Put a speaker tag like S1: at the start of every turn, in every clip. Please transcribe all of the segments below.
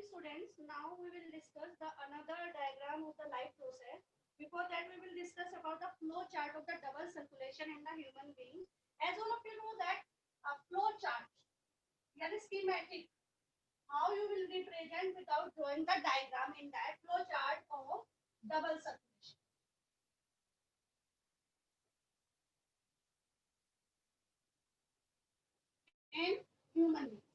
S1: students, now we will discuss the another diagram of the life process. Before that, we will discuss about the flow chart of the double circulation in the human being. As all of you know that a flow chart, yani schematic, how you will represent without drawing the diagram in that flow chart of double circulation. In human being.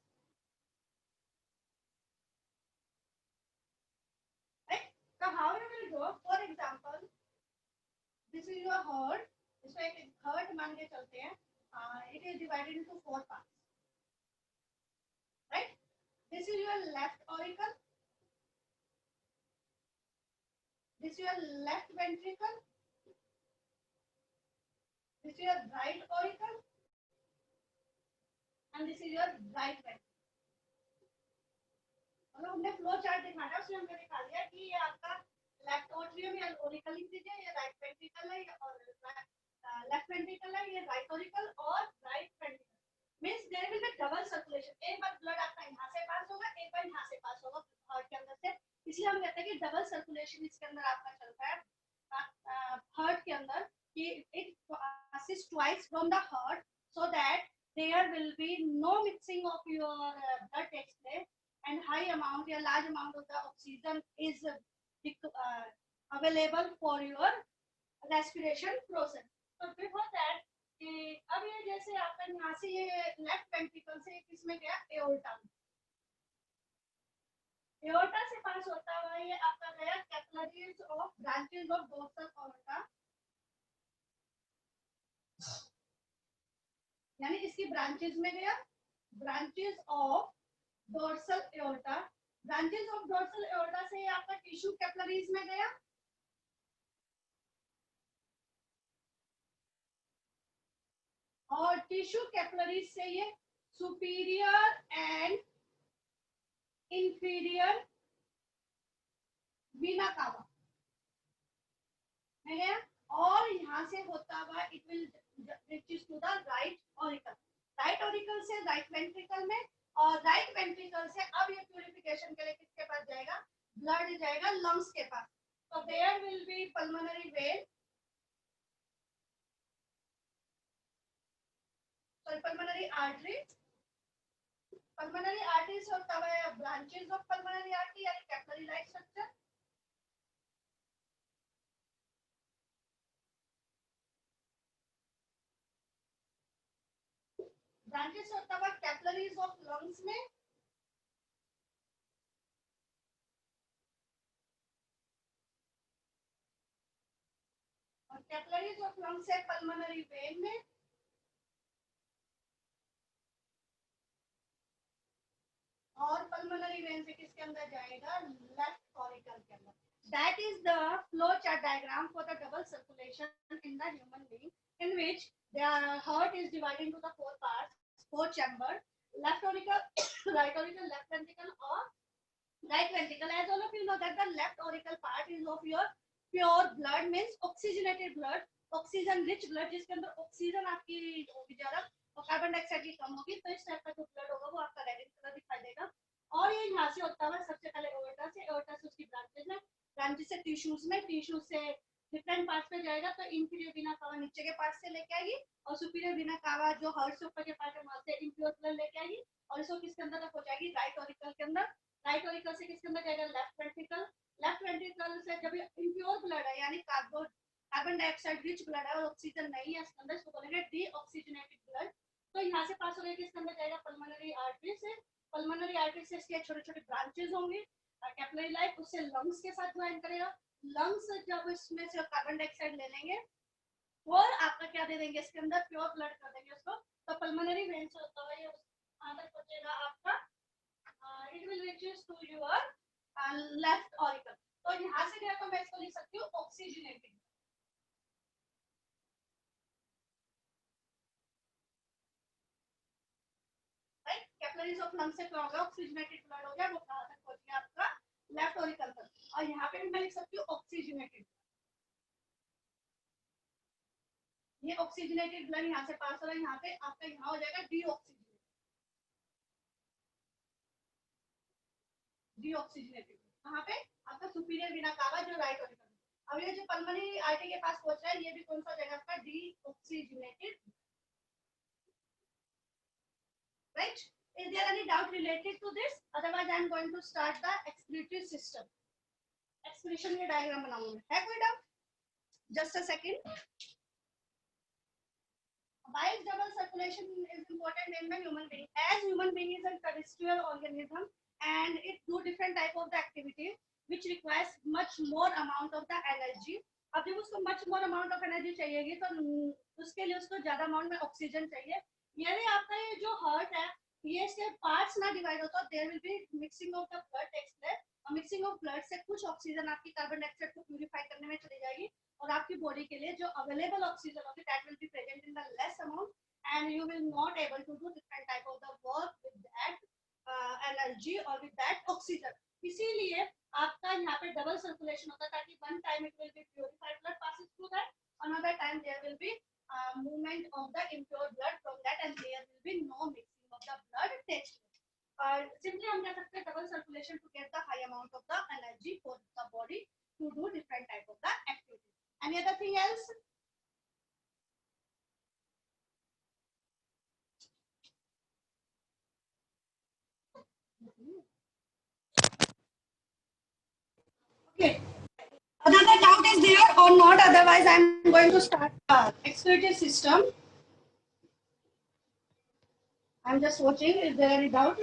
S1: Right? So how you will draw? For example, this is your heart. इसमें एक heart मान के चलते हैं. It is divided into 4 parts. Right? This is your left auricle. This is your left ventricle. This is your right auricle. And this is your right ventricle. मतलब हमने flow chart दिखाया था, उसमें हमने दिखा दिया कि ये आपका लेफ्ट ऑट्रियम या ऑरिकल लिख दीजिए, ये राइट वेंट्रिकल है और लेफ्ट वेंट्रिकल है, ये राइट ऑरिकल और right ventricle means there will be double circulation. एक बार ब्लड आपका यहां से पास होगा, एक बार यहां से पास होगा हार्ट के अंदर से. इसलिए हम कहते हैं कि डबल सर्कुलेशन इसके अंदर आपका चलता है हार्ट के अंदर कि it passes twice from the heart so that there will be no mixing of your blood takes place and high amount or large amount of the oxygen is available for your respiration process. So before that कि अब ये जैसे आपका यहाँ से ये left ventricle से किसमें गया एओर्टा में, एओर्टा से पास होता हुआ ये आपका गया capillaries of branches of dorsal aorta, यानी इसकी ब्रांचेस में गया, branches of dorsal aorta. Branches of dorsal aorta से आपका टिश्यू कैपिलरीज में गया, और टिश्यू कैपिलरीज से ये सुपीरियर एंड इंफीरियर वीना कावा में गया, और यहाँ से होता हुआ it will reaches to the right auricle. Right auricle से राइट वेंट्रिकल में, और राइट वेंट्रिकल से अब ये प्यूरिफिकेशन के लिए किसके पास जाएगा, ब्लड जाएगा लंग्स के पास. तो there will be pulmonary vein, sorry pulmonary artery. Pulmonary artery से होता है ब्रांचेस ऑफ पल्मोनरी आर्टरी यानी कैपिलरी लाइक स्ट्रक्चर. ब्रांचेस होता है कैपिलरीज ऑफ लंग्स में, और कैपिलरीज ऑफ लंग्स है पल्मोनरी वेन में, और पल्मोनरी वेन से किसके अंदर जाएगा, लेफ्ट ऑरिकल के अंदर. That is the flow chart diagram for the double circulation in the human being, in which the heart is divided into the 4 parts, 4 chamber, left auricle, right auricle, left ventricle, or right ventricle. As all of you know that the left auricle part is of your pure blood, means oxygenated blood, oxygen rich blood, जिसके अंदर oxygen आपकी होगी ज्यादा और carbon dioxide की कम होगी, तो इस टाइप का जो ब्लड होगा वो आपका रेड कलर दिखाई देगा. और ये यहाँ से होता है सबसे पहले एओर्टा से, एओर्टा से उसकी ब्रांचेस में, ब्रांचेस से टिश्यूज में, टिश्यूज से डिफरेंट पार्ट्स पे जाएगा. तो इंफीरियर वीना कावा नीचे के पार्ट से लेके आएगी, और सुपीरियर वीना कावा जो हार्ट से ऊपर के पार्ट है वहां से इंप्योर ब्लड लेके आएगी, और इसको किसके अंदर तक पहुंचाएगी, राइट ऑरिकल के अंदर. राइट ऑरिकल से किसके अंदर जाएगा, लेफ्ट वेंट्रिकल. लेफ्ट वेंट्रिकल से जब इंप्योर ब्लड है यानी कार्बन डाइऑक्साइड रिच ब्लड है और ऑक्सीजन नहीं है इसके अंदर, इसको बोलेंगे डीऑक्सीजनेटेड ब्लड. तो यहाँ से पास हो गया, किसके अंदर जाएगा, पल्मोनरी आर्टरी से. पल्मोनरी आर्टरी से इसके छोटे छोटे ब्रांचेस होंगे कैपिलरी लाइक, उससे लंग्स के साथ ज्वाइन करेगा. लंग्स जब इसमें से कार्बन डाइऑक्साइड ले लेंगे और आपका क्या दे देंगे, इसके अंदर प्योर ब्लड कर देंगे उसको. तो पल्मोनरी वेन से होता है ये अंदर पहुंचेगा आपका, it will reaches to your left auricle. तो यहाँ से गया तो मैं इसको लिख सकती हूँ ऑक्सीजनेटेड. कैपिलरीज ऑफ लंग्स से क्या होगा, ऑक्सीजनेटेड ब्लड हो गया, वो कहां तक पहुंच गया आपका, लेफ्ट ऑरिकल तक. और यहाँ पे भी मैं लिख सकती हूँ ऑक्सीजनेटेड. ये ऑक्सीजनेटेड ब्लड यहाँ से पास हो रहा है, यहाँ पे आपका यहाँ हो जाएगा डीऑक्सीजनेटेड. डीऑक्सीजनेटेड। कहाँ पे? आपका सुपीरियर वेना कावा जो राइट ऑरिकल। अब ये जो पल्मोनरी आर्टरी के पास पहुंच रहा है, ये भी कौन सा जगह आपका deoxygenated, right? Is there any doubt related to this? Otherwise I am going to start the expiratory system. Expiration के डायग्राम बनाऊंगा, है कोई doubt? Just a second. Bile double circulation is important in the human being. As human being is a terrestrial organism and it do different type of the activity which requires much more amount of the energy. अब जब उसको much more amount of energy चाहिएगी तो उसके लिए उसको ज्यादा amount में oxygen चाहिए। यानी आपका ये जो हार्ट है, ये इसके पार्ट्स ना डिवाइड हो तो there will be mixing of the blood takes place, और मिक्सिंग ऑफ ब्लड से कुछ ऑक्सीजन आपकी कार्बन डाइऑक्साइड को प्यूरिफाई करने में चली जाएगी, और आपकी बॉडी के लिए जो अवेलेबल ऑक्सीजन होगी that will be present in the less amount and you will not able to do different type of the work with that energy और विद दैट ऑक्सीजन। इसीलिए आपका यहाँ पे डबल सर्कुलेशन होता है ताकि one time it will be purified blood passes through that, another time there will be movement of the impure blood from that and there will be no mixing of the blood takes place. Simply हम कह सकते हैं double circulation to get the high amount of the energy for the body to do different type of the activity. Any other thing else? Okay. Another doubt is there or not? Otherwise, I am going to start the expiratory system. I am just watching. Is there any doubt?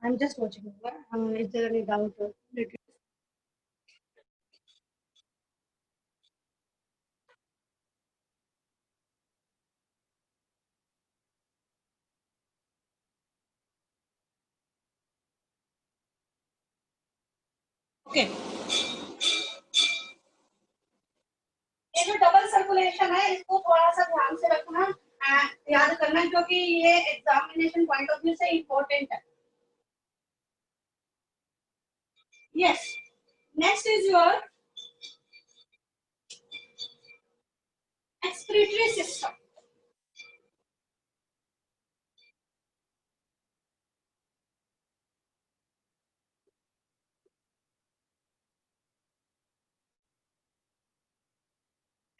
S1: I am just watching. Is there any doubt? Okay. ये जो double circulation है इसको थोड़ा सा ध्यान से रखना, याद करना, क्योंकि ये एग्जामिनेशन पॉइंट ऑफ व्यू से इम्पोर्टेंट है। Yes, next is your excretory system.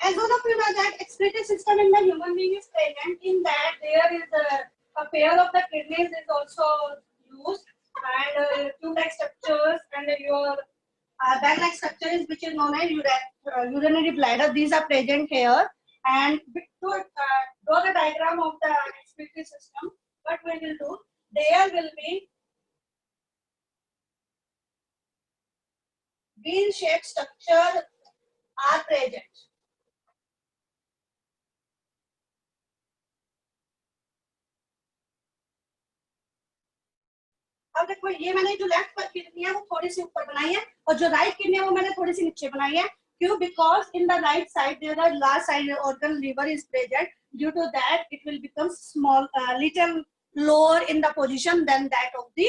S1: As all of you know that excretory system in the human being is present, in that there is a pair of the kidneys is also used, and tube-like structures and your bag-like structure is which is known as urinary bladder. These are present here, and to draw the diagram of the excretory system, what we will do, there will be bean-shaped structure are present. अब देखो ये मैंने जो left kidney है वो थोड़ी सी ऊपर बनाई है और जो राइट किडनी है वो मैंने थोड़ी सी नीचे बनाई है। क्यों? Because in the right side there are large side organ liver is present, due to that it will become small little lower in the position then that of the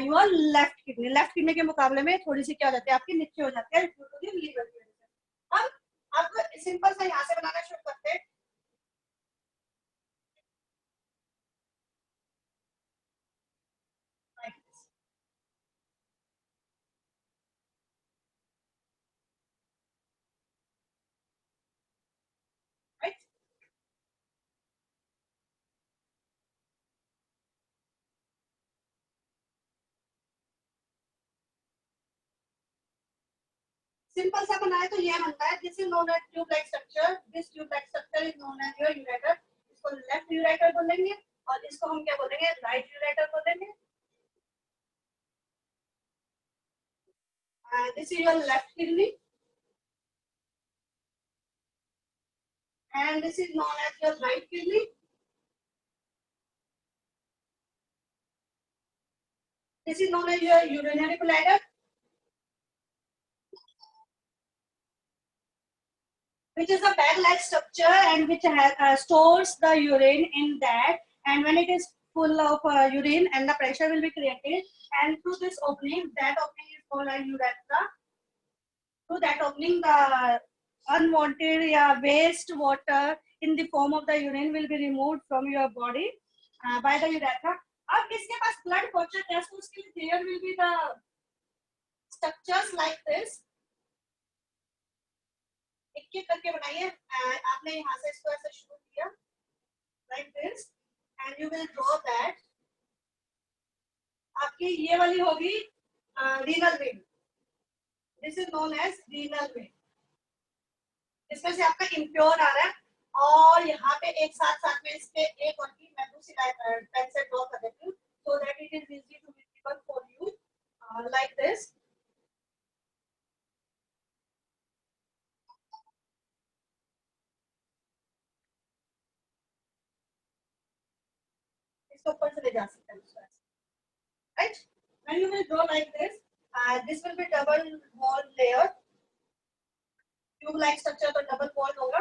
S1: your left kidney. Left kidney के मुकाबले में थोड़ी सी क्या हो जाती है आपकी नीचे हो जाती है ड्यू टू द लिवर की वजह से। अब आपको सिंपल सा यहाँ से बनाना शुरू करते हैं। सिंपल सा बनाए तो ये बनता है, this is known as tube like structure, this tube like structure is known as your ureter. इसको लेफ्ट यूरेटर बोलेंगे और इसको हम क्या बोलेंगे? राइट यूरेटर बोलेंगे। This is your left kidney and this is known as your right kidney. This is known as your urinary bladder, which is a bag-like structure and which stores the urine in that, and when it is full of urine and the pressure will be created, and through this opening, that opening is or a urethra. So that opening, the unwanted waste water in the form of the urine will be removed from your body by the urethra. अब किसके पास blood पहुंचता है तो उसके लिए there will be the structures like this. एक एक करके बनाइए. आपने यहाँ से इसको ऐसे शुरू किया like this and you will draw that. आपकी ये वाली होगी renal vein. This is known as renal vein. इसमें से आपका impure आ रहा है और यहाँ पे एक साथ में इसके एक और की मैं दूसरी पेन से ड्रॉ कर देती हूँ so that it is easy to visible for you like this. इसको ऊपर से ले जा सकते हैं, right? When you will draw like this, this will be double wall layer. Tube like structure तो डबल वॉल होगा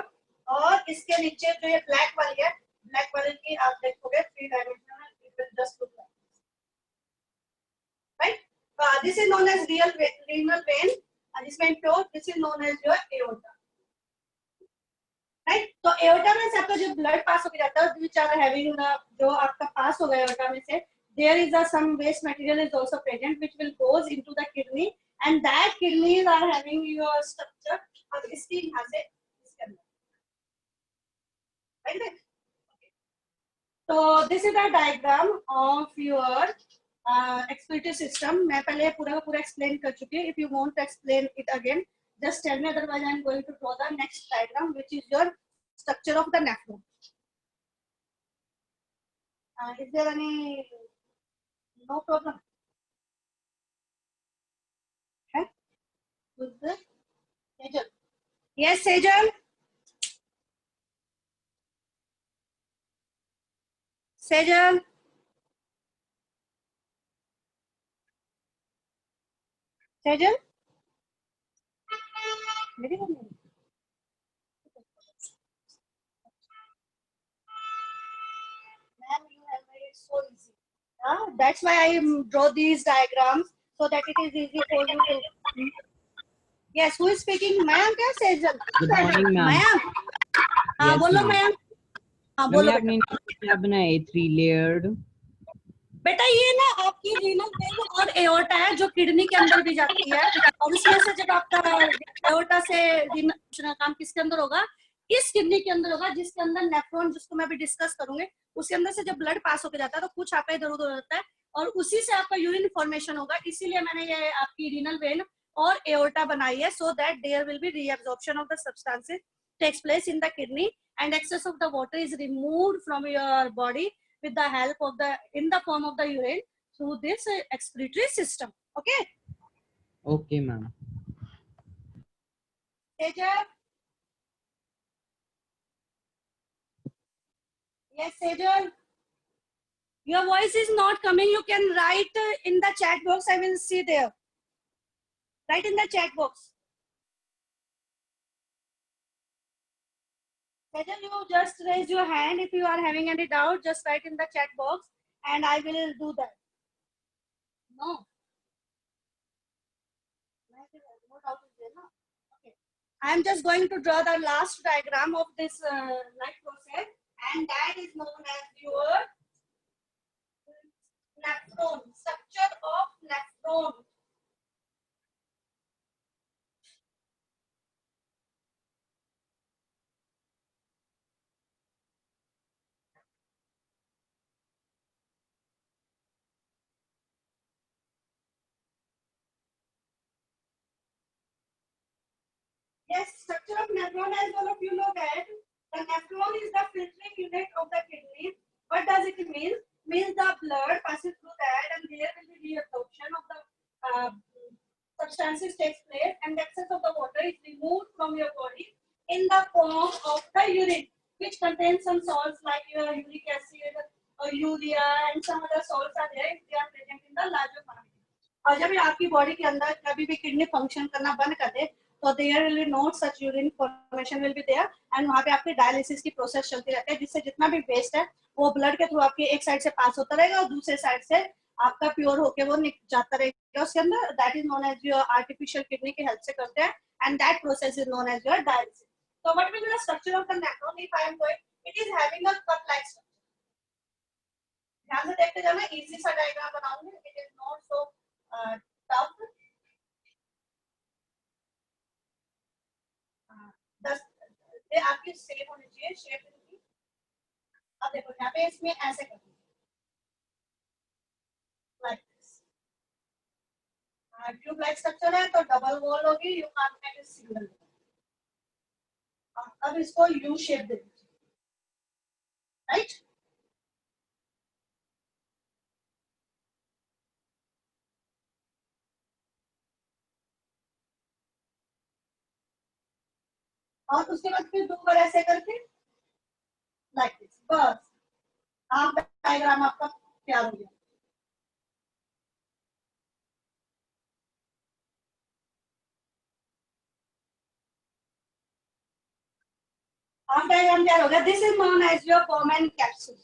S1: और इसके नीचे जो ये ब्लैक वाली है, ब्लैक वाली की आप देखोगे 3 dimensional, it will just look like, right? This is known as renal vein and this is pure, this is known as your aorta, right? तो एओर्टा में से आपका जो ब्लड पास होकर जाता है which are having जो आपका पास हो गया एओर्टा में से there is a some waste material is also present which will goes into the kidney and that kidneys are having your structure. अब इसकी यहाँ से इसके अंदर, right? तो this is the diagram of your expiratory system. मैं पहले पूरा का पूरा explain कर चुकी हूँ. If you want to explain it again, just tell me. Otherwise, I am going to draw the next diagram, which is your structure of the nephron. Is there any no problem? Okay. With the Sejal. Yes, Sejal. Sejal. Sejal. मेरी बात नहीं. Ma'am, you have made it so easy. That's why I draw these diagrams so that it is easy for you to. Yes, who is speaking? Ma'am क्या Sejal?
S2: Good morning, ma'am.
S1: Ma'am. हाँ बोलो ma'am. हाँ बोलो
S2: आपने क्या बनाया 3 layered?
S1: बेटा ये ना आपकी रीनल वेन और एओर्टा है जो किडनी के अंदर भी जाती है और उसमें से जब आपका एओर्टा से रीनल काम किसके अंदर होगा? इस किडनी के अंदर होगा जिसके अंदर नेफ्रॉन, जिसको मैं अभी डिस्कस करूंगी, उसके अंदर से जब ब्लड पास होकर जाता है तो कुछ आपका इधर उधर होता है और उसी से आपका यूरिन फॉर्मेशन होगा. इसीलिए मैंने ये आपकी रीनल वेन और एओर्टा बनाई है so that there will be reabsorption of the substances takes place in the kidney and excess of the water is removed from your body with the help of the in the form of the urine through this excretory system. Okay.
S2: Okay, ma'am.
S1: Sejal. Yes, Sejal. Your voice is not coming. You can write in the chat box. I will see there. Write in the chat box. Sejal, you just raise your hand. If you are having any doubt, just write in the chat box and I will do that. No. No doubt is there, no? Okay. I am just going to draw the last diagram of this life process and that is known as your nephron, structure of nephron. Yes, structure of nephron, as all of you know that the nephron is the filtering unit of the kidney. What does it mean? Means the blood passes through that and there will be reabsorption of the substances takes place and the excess of the water is removed from your body in the form of the urine, which contains some salts like your uric acid or urea and some other salts are there. They are present in the larger quantity. और जब आपकी body के अंदर कभी भी kidney function करना बंद कर दे तो there will be not such urine formation will be there and वहां पे आपकी डायलिसिस की प्रोसेस चलती रहती है जिससे जितना भी वेस्ट है वो ब्लड के थ्रू आपके एक साइड से पास होता रहेगा और दूसरे साइड से आपका प्योर होके वो जाता रहेगा उसके अंदर, that is known as your artificial kidney की हेल्प से करते हैं, and that process is known as your dialysis. So what will be the structure of the nephron if I am going? It is having a cup-like structure. ध्यान से देखते जाना, easy सा diagram बनाऊंगी. It is not so tough. दस ये आपकी same होनी चाहिए, शेप इनकी. अब देखो यहाँ पे इसमें ऐसे करना like this. Tube like structure है तो डबल वॉल होगी, you can't make it single. अब इसको यू शेप दे दीजिए, राइट. और उसके बाद फिर दो बार ऐसे करके लाइक दिस, बस आप डायग्राम आपका तैयार हो गया. आप डायग्राम तैयार हो गया. This is known as your Bowman capsule.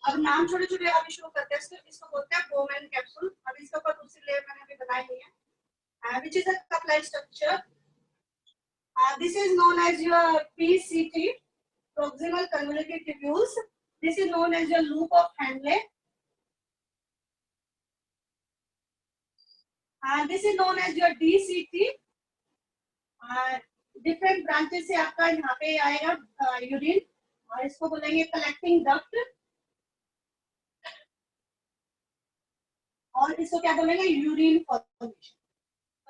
S1: अब नाम छोटे छोटे अभी शुरू करते हैं. इसको बोलते हैं बोमेन कैप्सूल. अब इसके ऊपर दूसरी लेयर मैंने अभी बनाई हुई है, which is a cup like structure. This is known as your PCT, proximal convoluted tubules. This is known as your loop of Henle. And this is known as your DCT. Different branches से आपका यहाँ पे आएगा urine, और इसको बोलेंगे collecting duct, और इसको क्या बोलेंगे, यूरिन फॉर्मेशन.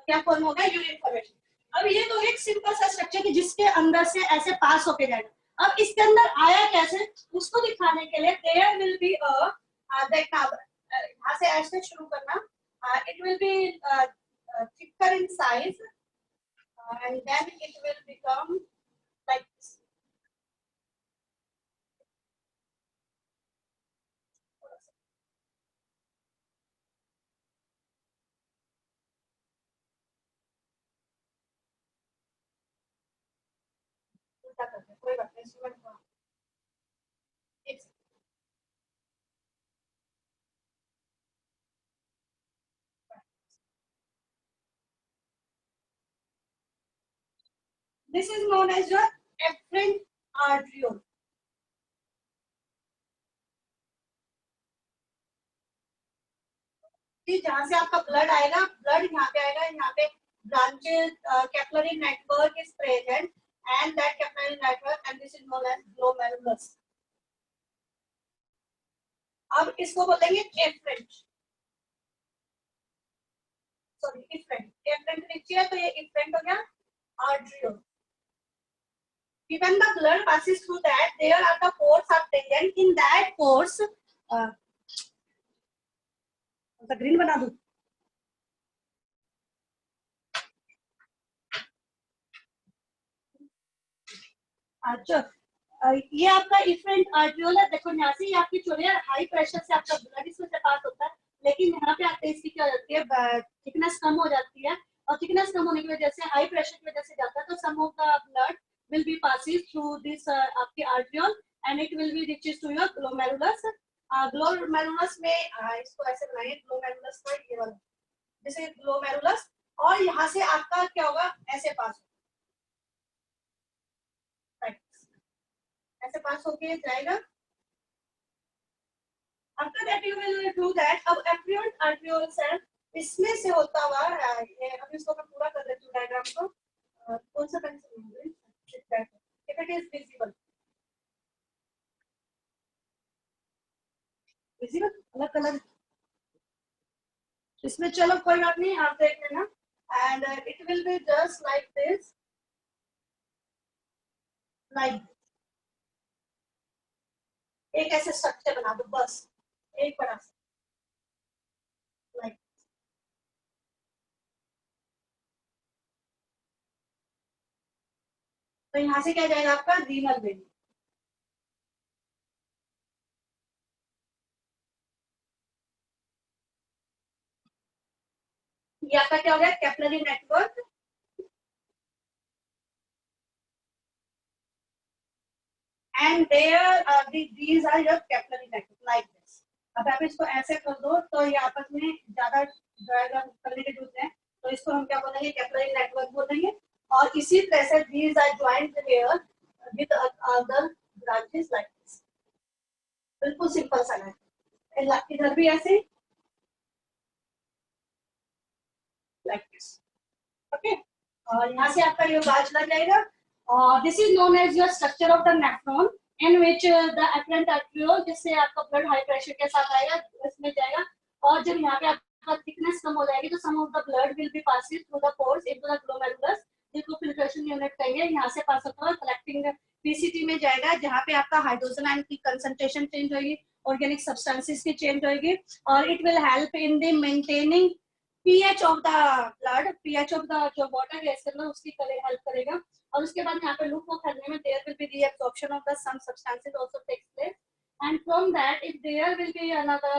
S1: क्या फॉर्म होगा, यूरिन फॉर्मेशन. अब ये तो एक सिंपल सा स्ट्रक्चर कि जिसके अंदर से ऐसे पास होके जाएगा. अब इसके अंदर आया कैसे उसको दिखाने के लिए देयर विल बी देखना, यहाँ से ऐसे शुरू करना. It will B thicker in size, and then it will become like this. कोई बात नहीं, student this is known as your afferent arteriole. जहां से आपका ब्लड आएगा, ब्लड यहाँ पे आएगा, यहाँ पे branches capillary network is present, and that capillary network, and this is known as glomerulus. अब इसको बोलेंगे efferent, सॉरी efferent. efferent नीचे है तो ये efferent हो गया. arteriole. When the blood passes through that, there are the pores are present. In that pores, the green बना दूं. अच्छा, ये आपका इफरेंट आर्टियोल है. देखो यहाँ से आपकी चोरी है, हाई प्रेशर से आपका ब्लड इसमें से पास होता है, लेकिन यहाँ पे आते इसकी क्या हो जाती है, थिकनेस कम हो जाती है, और थिकनेस कम होने की वजह से हाई प्रेशर की वजह से जाता है, तो some of the blood will be passing through this आपकी arteriole, and it will be reaches to your glomerulus. Glomerulus में इसको ऐसे बनाइए, ग्लोमेरुलस का ये वाला, जैसे ग्लोमेरुलस, और यहाँ से आपका क्या होगा, ऐसे पास ऐसे पास होके जाएगा. After that you will do that. अब एफ्लुएंट आर्टियोल्स है, इसमें से होता हुआ ये, अब इसको मैं पूरा कर देती हूँ डायग्राम को. कौन सा पेंसिल लूंगी, if it is visible, visible अलग कलर इसमें. चलो कोई बात नहीं, आप देख लेना. And it will be just like this, like एक ऐसे स्ट्रक्चर बना दो, बस एक बड़ा सा लाइक. तो यहाँ से क्या जाएगा आपका रीनल वेन. ये आपका क्या हो गया, capillary network, and there these are your capillary network like this. अब आप इसको ऐसे कर दो तो ये आपस में ज्यादा ड्राइव करने के जरूरत है, तो इसको हम क्या बोलेंगे, कैपिलरी नेटवर्क बोलेंगे। और इसी तरह से these are joined here with other branches like this। बिल्कुल सिंपल सा है, इधर भी ऐसे like this, ओके। और यहाँ से आपका ये बाज लग जाएगा। और this is known as your structure of the nephron in which the efferent arteriole, जिससे आपका ब्लड हाई प्रेशर के साथ आएगा, इसमें जाएगा। और जब यहाँ पे आपका थिकनेस कम हो जाएगी तो some of the blood will be passing through the pores into the glomerulus, जिसको फिल्ट्रेशन यूनिट कहेंगे। यहाँ से पास होगा कलेक्टिंग पीसीटी में जाएगा, जहाँ पे आपका हाइड्रोजन आयन की कंसंट्रेशन चेंज होगी, ऑर्गेनिक सब्सटेंसेस की चेंज होगी, और it will help in the maintaining pH of the blood, pH of the जो water है इसके अंदर उसकी हेल्प करेगा। और उसके बाद यहाँ पे लूप को करने में there will be reabsorption of the some substances also takes place, and from that if there will be another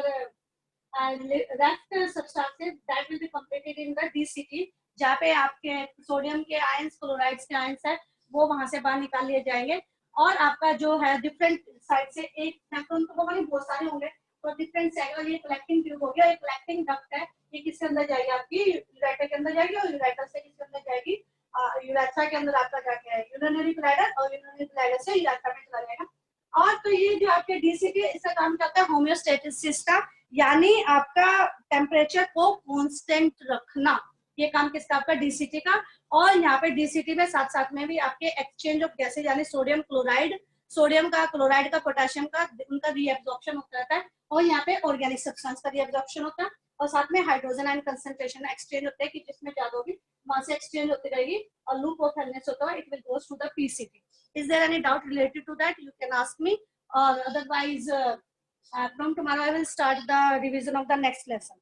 S1: left substances that will be completed in the DCT, जहाँ पे आपके सोडियम के आयंस, क्लोराइड्स के ions है, वो वहां से बाहर निकाल लिए जाएंगे। और आपका जो है डिफरेंट साइड से एक नेफ्रॉन तो बहुत सारे होंगे, तो डिफरेंट साइड, ये कलेक्टिंग ट्यूब हो गया, एक कलेक्टिंग डक्ट है, ये किसके अंदर जाएगी, आपकी यूरेटर के अंदर जाएगी, और यूरेटर से किसके अंदर जाएगी, यूरेथ्रा के अंदर आपका जाके है यूरिनरी ब्लैडर, और यूरिनरी ब्लैडर से यूरेथ्रा में चला जाएगा। और तो ये जो आपके डीसीटी, इसका काम करता है होम्योस्टेटिस का, यानी आपका टेम्परेचर को कांस्टेंट रखना, ये काम किसका, आपका डीसीटी का। और यहाँ पे डीसीटी में साथ साथ में भी आपके एक्सचेंज ऑफ गैसेज, यानी सोडियम क्लोराइड, सोडियम का, क्लोराइड का, पोटेशियम का, उनका रीएब्जॉर्प्शन होता रहता है। और यहाँ पे ऑर्गेनिक सब्सटेंस का रीएब्जॉर्प्शन होता है, और साथ में हाइड्रोजन आयन कंसंट्रेशन एक्सचेंज होते हैं कि जिसमें ज्यादा होगी वहां से एक्सचेंज होती रहेगी, और लूप ऑफ हेलनेस होता है, it will goes to the PCT. Is there any doubt related to that, you can ask me, or otherwise from tomorrow I will start the revision of the next lesson.